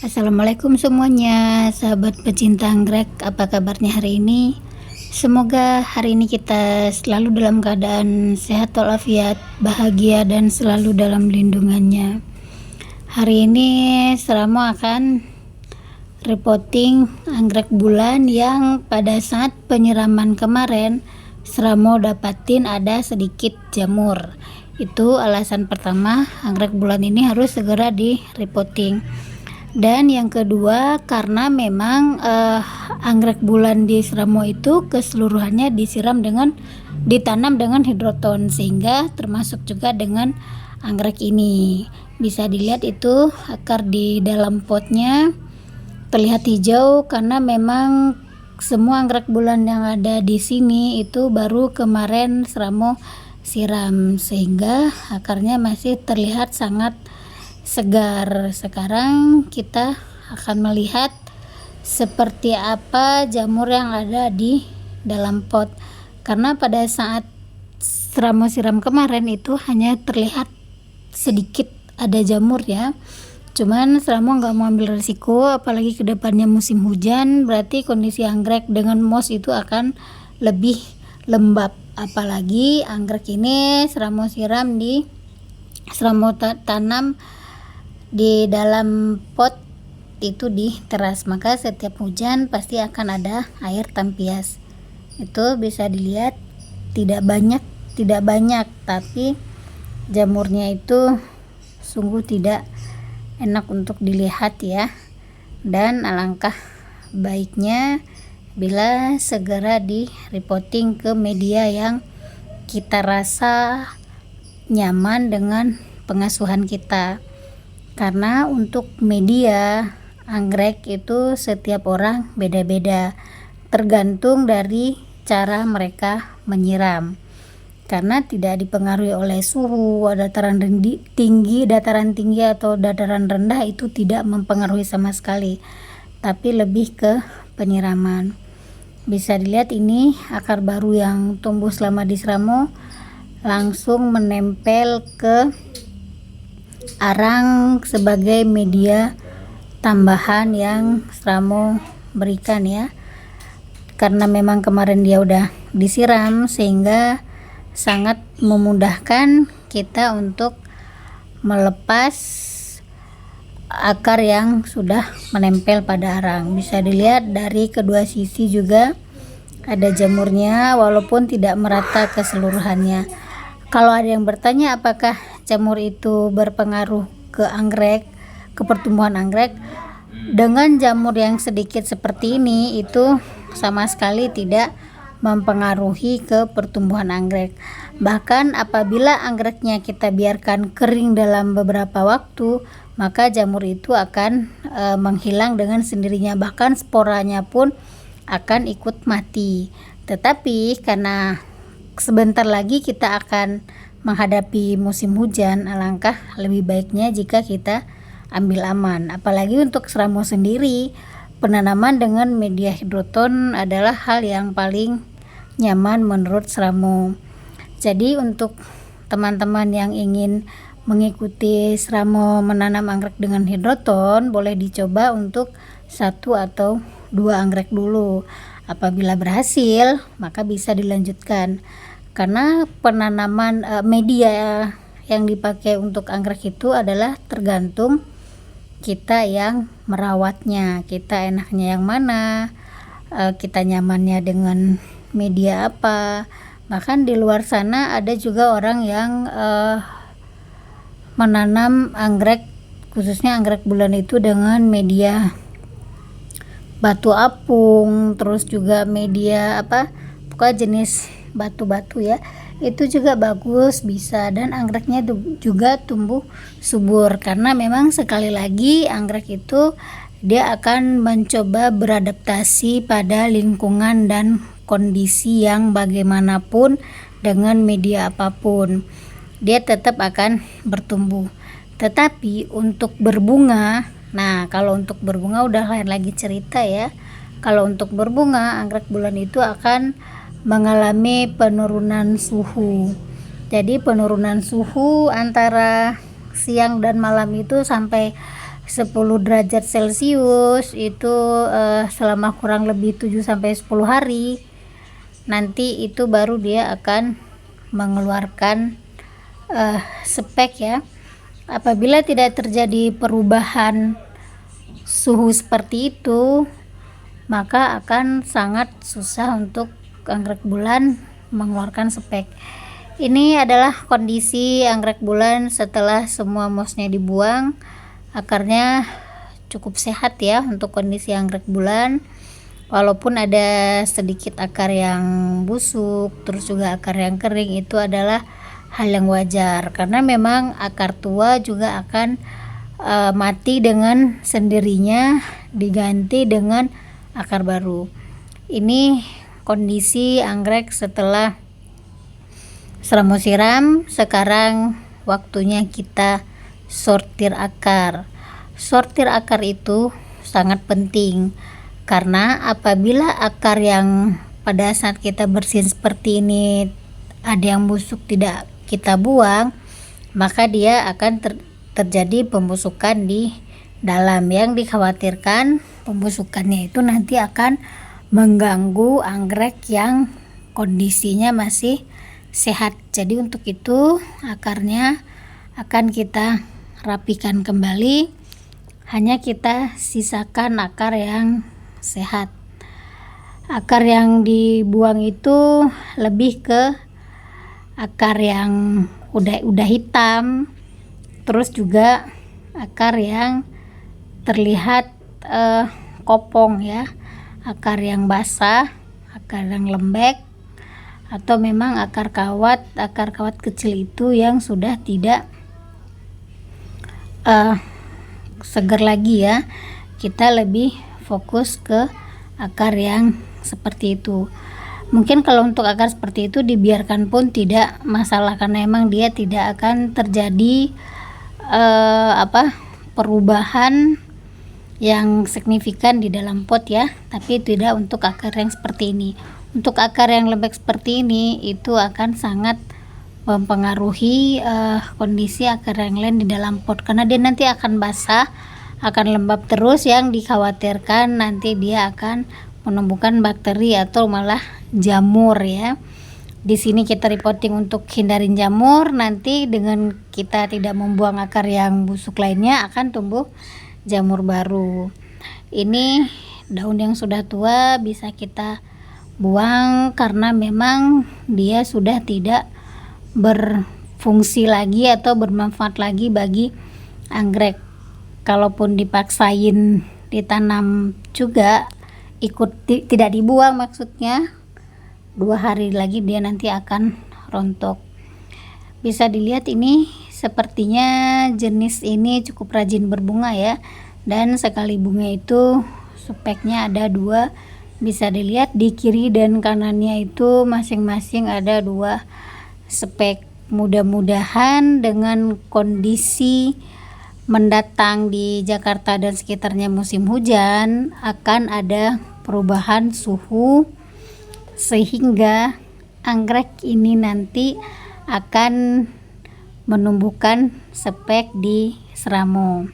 Assalamualaikum semuanya, sahabat pecinta anggrek. Apa kabarnya hari ini? Semoga hari ini kita selalu dalam keadaan sehat walafiat, bahagia dan selalu dalam lindungannya. Hari ini Seramo akan reporting anggrek bulan yang pada saat penyiraman kemarin Seramo dapatin ada sedikit jamur. Itu alasan pertama, anggrek bulan ini harus segera di reporting. Dan yang kedua, karena memang anggrek bulan di Seramo itu keseluruhannya ditanam dengan hidroton, sehingga termasuk juga dengan anggrek ini. Bisa dilihat itu akar di dalam potnya terlihat hijau karena memang semua anggrek bulan yang ada di sini itu baru kemarin Seramo siram, sehingga akarnya masih terlihat sangat segar. Sekarang kita akan melihat seperti apa jamur yang ada di dalam pot, karena pada saat Seramo siram kemarin itu hanya terlihat sedikit ada jamur ya. Cuman Seramo nggak mau ambil risiko, apalagi kedepannya musim hujan, berarti kondisi anggrek dengan moss itu akan lebih lembab. Apalagi anggrek ini Seramo tanam di dalam pot itu di teras, maka setiap hujan pasti akan ada air tampias. Itu bisa dilihat tidak banyak, tapi jamurnya itu sungguh tidak enak untuk dilihat ya. Dan alangkah baiknya bila segera di reporting ke media yang kita rasa nyaman dengan pengasuhan kita. Karena untuk media anggrek itu setiap orang beda-beda, tergantung dari cara mereka menyiram. Karena tidak dipengaruhi oleh suhu, dataran tinggi atau dataran rendah, itu tidak mempengaruhi sama sekali, tapi lebih ke penyiraman. Bisa dilihat ini akar baru yang tumbuh selama di Seramo langsung menempel ke arang sebagai media tambahan yang Seramo berikan ya. Karena memang kemarin dia udah disiram, sehingga sangat memudahkan kita untuk melepas akar yang sudah menempel pada arang. Bisa dilihat dari kedua sisi juga ada jamurnya, walaupun tidak merata keseluruhannya. Kalau ada yang bertanya apakah jamur itu berpengaruh ke anggrek, ke pertumbuhan anggrek, dengan jamur yang sedikit seperti ini itu sama sekali tidak mempengaruhi ke pertumbuhan anggrek. Bahkan apabila anggreknya kita biarkan kering dalam beberapa waktu, maka jamur itu akan menghilang dengan sendirinya, bahkan sporanya pun akan ikut mati. Tetapi karena sebentar lagi kita akan menghadapi musim hujan, alangkah lebih baiknya jika kita ambil aman. Apalagi untuk Seramo sendiri, penanaman dengan media hidroton adalah hal yang paling nyaman menurut Seramo. Jadi untuk teman-teman yang ingin mengikuti Seramo menanam anggrek dengan hidroton, boleh dicoba untuk 1 atau 2 anggrek dulu. Apabila berhasil, maka bisa dilanjutkan. Karena penanaman media yang dipakai untuk anggrek itu adalah tergantung kita yang merawatnya, kita enaknya yang mana, kita nyamannya dengan media apa. Bahkan di luar sana ada juga orang yang menanam anggrek, khususnya anggrek bulan itu dengan media batu apung, terus juga media pokoknya jenis batu-batu ya, itu juga bagus bisa, dan anggreknya juga tumbuh subur. Karena memang sekali lagi anggrek itu dia akan mencoba beradaptasi pada lingkungan dan kondisi yang bagaimanapun, dengan media apapun dia tetap akan bertumbuh. Tetapi untuk berbunga, nah kalau untuk berbunga udah lain lagi cerita ya. Kalau untuk berbunga, anggrek bulan itu akan mengalami penurunan suhu. Jadi penurunan suhu antara siang dan malam itu sampai 10 derajat Celcius itu selama kurang lebih 7-10 hari, nanti itu baru dia akan mengeluarkan spek ya. Apabila tidak terjadi perubahan suhu seperti itu, maka akan sangat susah untuk anggrek bulan mengeluarkan spek. Ini adalah kondisi anggrek bulan setelah semua mosnya dibuang. Akarnya cukup sehat ya untuk kondisi anggrek bulan, walaupun ada sedikit akar yang busuk, terus juga akar yang kering. Itu adalah hal yang wajar karena memang akar tua juga akan mati dengan sendirinya, diganti dengan akar baru. Ini kondisi anggrek setelah Seramo siram. Sekarang waktunya kita sortir akar. Sortir akar itu sangat penting karena apabila akar yang pada saat kita bersihin seperti ini ada yang busuk tidak kita buang, maka dia akan terjadi pembusukan di dalam. Yang dikhawatirkan pembusukannya itu nanti akan mengganggu anggrek yang kondisinya masih sehat. Jadi untuk itu akarnya akan kita rapikan kembali, hanya kita sisakan akar yang sehat. Akar yang dibuang itu lebih ke akar yang udah hitam, terus juga akar yang terlihat kopong ya, akar yang basah, akar yang lembek, atau memang akar kawat kecil itu yang sudah tidak segar lagi ya. Kita lebih fokus ke akar yang seperti itu. Mungkin kalau untuk akar seperti itu dibiarkan pun tidak masalah karena emang dia tidak akan terjadi perubahan yang signifikan di dalam pot ya. Tapi tidak untuk akar yang seperti ini. Untuk akar yang lembek seperti ini itu akan sangat mempengaruhi kondisi akar yang lain di dalam pot karena dia nanti akan basah, akan lembab terus. Yang dikhawatirkan nanti dia akan menumbuhkan bakteri atau malah jamur ya. Di sini kita repotting untuk hindarin jamur. Nanti dengan kita tidak membuang akar yang busuk lainnya akan tumbuh jamur baru. Ini daun yang sudah tua bisa kita buang karena memang dia sudah tidak berfungsi lagi atau bermanfaat lagi bagi anggrek. Kalaupun dipaksain ditanam juga tidak dibuang, maksudnya 2 hari lagi dia nanti akan rontok. Bisa dilihat ini sepertinya jenis ini cukup rajin berbunga ya, dan sekali bunga itu speknya ada 2. Bisa dilihat di kiri dan kanannya itu masing-masing ada 2 spek. Mudah-mudahan dengan kondisi mendatang di Jakarta dan sekitarnya musim hujan akan ada perubahan suhu sehingga anggrek ini nanti akan menumbuhkan spek di Seramo.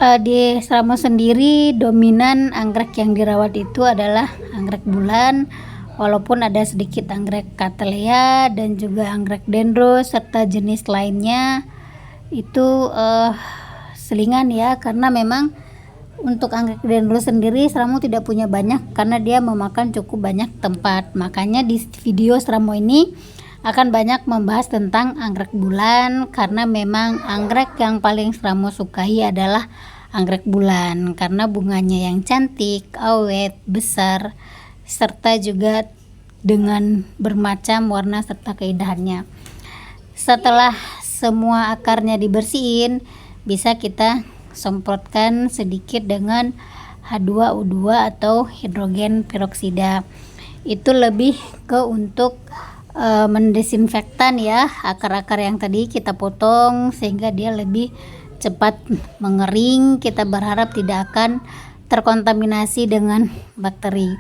Di Seramo sendiri dominan anggrek yang dirawat itu adalah anggrek bulan, walaupun ada sedikit anggrek Cattleya dan juga anggrek dendro serta jenis lainnya itu selingan ya, karena memang untuk anggrek dendro sendiri Seramo tidak punya banyak karena dia memakan cukup banyak tempat. Makanya di video Seramo ini akan banyak membahas tentang anggrek bulan karena memang anggrek yang paling Seramo sukai adalah anggrek bulan karena bunganya yang cantik, awet, besar, serta juga dengan bermacam warna serta keindahannya. Setelah semua akarnya dibersihin, bisa kita semprotkan sedikit dengan H2O2 atau hidrogen peroksida. Itu lebih ke untuk mendesinfektan ya akar-akar yang tadi kita potong sehingga dia lebih cepat mengering. Kita berharap tidak akan terkontaminasi dengan bakteri.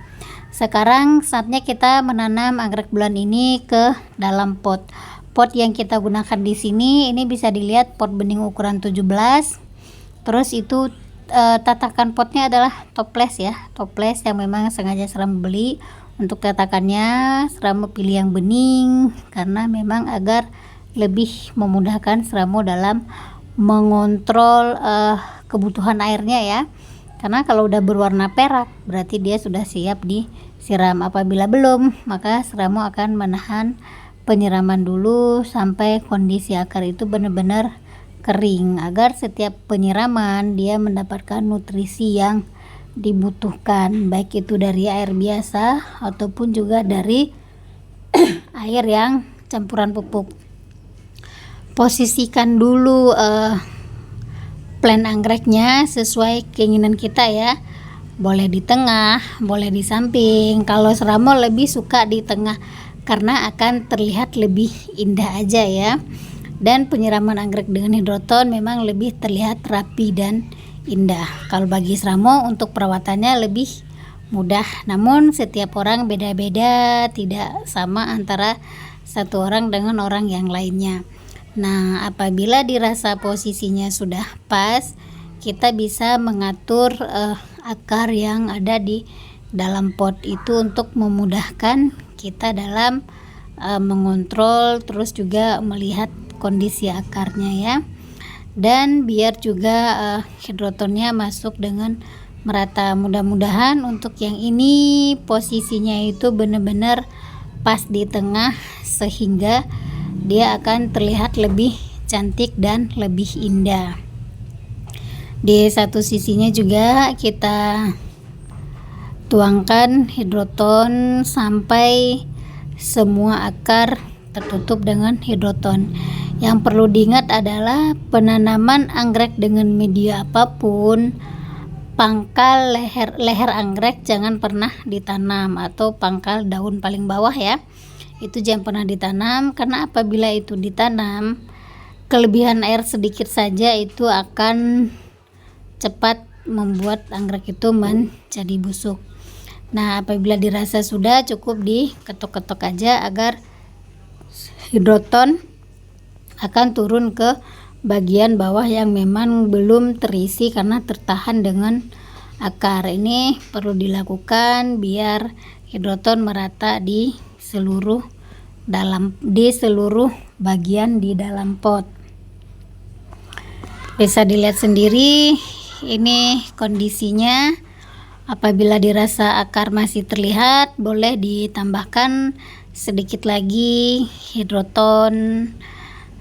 Sekarang saatnya kita menanam anggrek bulan ini ke dalam pot. Pot yang kita gunakan di sini ini bisa dilihat pot bening ukuran 17 Terus itu tatakan potnya adalah toples ya, toples yang memang sengaja Seramo beli. Untuk tatakannya Seramo pilih yang bening karena memang agar lebih memudahkan Seramo dalam mengontrol kebutuhan airnya ya. Karena kalau udah berwarna perak berarti dia sudah siap disiram. Apabila belum, maka Seramo akan menahan penyiraman dulu sampai kondisi akar itu benar-benar kering, agar setiap penyiraman dia mendapatkan nutrisi yang dibutuhkan, baik itu dari air biasa ataupun juga dari air yang campuran pupuk. Posisikan dulu plant anggreknya sesuai keinginan kita ya, boleh di tengah, boleh di samping. Kalau Seramo lebih suka di tengah karena akan terlihat lebih indah aja ya. Dan penyiraman anggrek dengan hidroton memang lebih terlihat rapi dan indah. Kalau bagi Seramo untuk perawatannya lebih mudah, namun setiap orang beda-beda, tidak sama antara satu orang dengan orang yang lainnya. Nah, apabila dirasa posisinya sudah pas, kita bisa mengatur akar yang ada di dalam pot itu untuk memudahkan kita dalam mengontrol, terus juga melihat kondisi akarnya ya. Dan biar juga hidrotonnya masuk dengan merata. Mudah-mudahan untuk yang ini posisinya itu benar-benar pas di tengah sehingga dia akan terlihat lebih cantik dan lebih indah. Di satu sisinya juga kita tuangkan hidroton sampai semua akar tertutup dengan hidroton. Yang perlu diingat adalah penanaman anggrek dengan media apapun, pangkal leher anggrek jangan pernah ditanam, atau pangkal daun paling bawah ya, itu jangan pernah ditanam, karena apabila itu ditanam kelebihan air sedikit saja itu akan cepat membuat anggrek itu menjadi busuk. Nah, apabila dirasa sudah, cukup diketok-ketok aja agar hidroton akan turun ke bagian bawah yang memang belum terisi karena tertahan dengan akar. Ini perlu dilakukan biar hidroton merata di seluruh bagian di dalam pot. Bisa dilihat sendiri ini kondisinya. Apabila dirasa akar masih terlihat, boleh ditambahkan sedikit lagi hidroton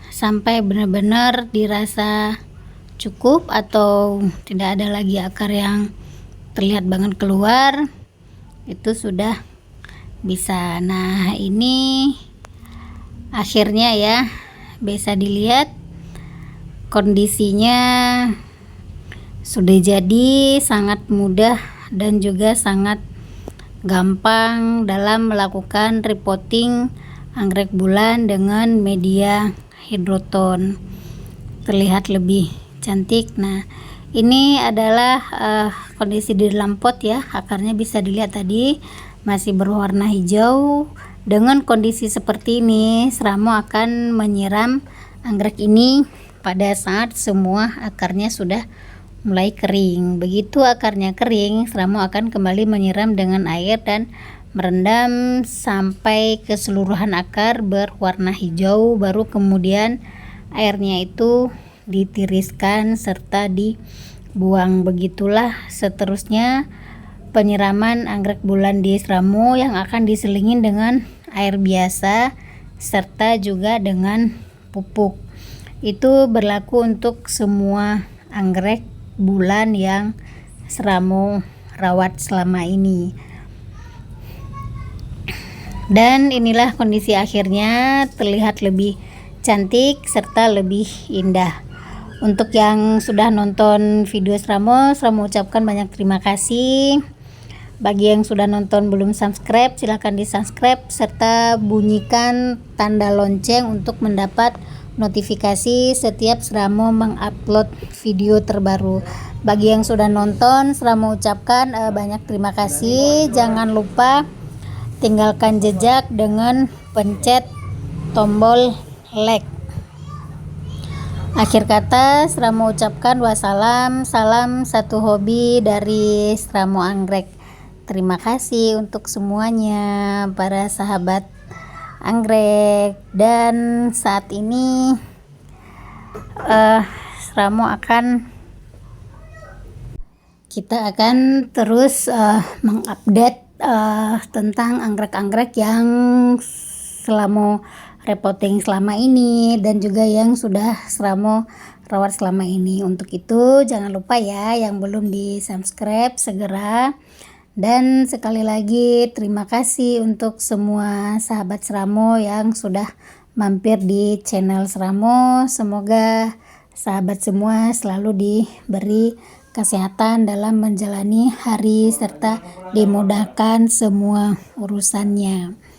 sampai benar-benar dirasa cukup atau tidak ada lagi akar yang terlihat banget keluar, itu sudah bisa. Nah, ini akhirnya ya, bisa dilihat kondisinya sudah jadi, sangat mudah dan juga sangat gampang dalam melakukan repotting anggrek bulan dengan media hidroton, terlihat lebih cantik. Nah, ini adalah kondisi di dalam pot ya. Akarnya bisa dilihat tadi masih berwarna hijau. Dengan kondisi seperti ini, Seramo akan menyiram anggrek ini pada saat semua akarnya sudah mulai kering. Begitu akarnya kering, Seramo akan kembali menyiram dengan air dan merendam sampai keseluruhan akar berwarna hijau, baru kemudian airnya itu ditiriskan serta dibuang. Begitulah seterusnya penyiraman anggrek bulan di Seramo yang akan diselingin dengan air biasa serta juga dengan pupuk. Itu berlaku untuk semua anggrek bulan yang Seramo rawat selama ini. Dan inilah kondisi akhirnya, terlihat lebih cantik serta lebih indah. Untuk yang sudah nonton video Seramo ucapkan banyak terima kasih. Bagi yang sudah nonton belum subscribe, silahkan di subscribe serta bunyikan tanda lonceng untuk mendapat notifikasi setiap Seramo mengupload video terbaru. Bagi yang sudah nonton, Seramo ucapkan banyak terima kasih. Jangan lupa tinggalkan jejak dengan pencet tombol like. Akhir kata, Sramo ucapkan wassalam, salam satu hobi dari Sramo Anggrek. Terima kasih untuk semuanya para sahabat anggrek. Dan saat ini kita akan terus mengupdate tentang anggrek-anggrek yang Sramo repoting selama ini dan juga yang sudah Sramo rawat selama ini. Untuk itu jangan lupa ya, yang belum di subscribe segera. Dan sekali lagi terima kasih untuk semua sahabat Sramo yang sudah mampir di channel Sramo. Semoga sahabat semua selalu diberi kesehatan dalam menjalani hari serta dimudahkan semua urusannya.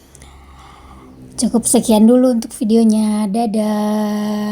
Cukup sekian dulu untuk videonya. Dadah.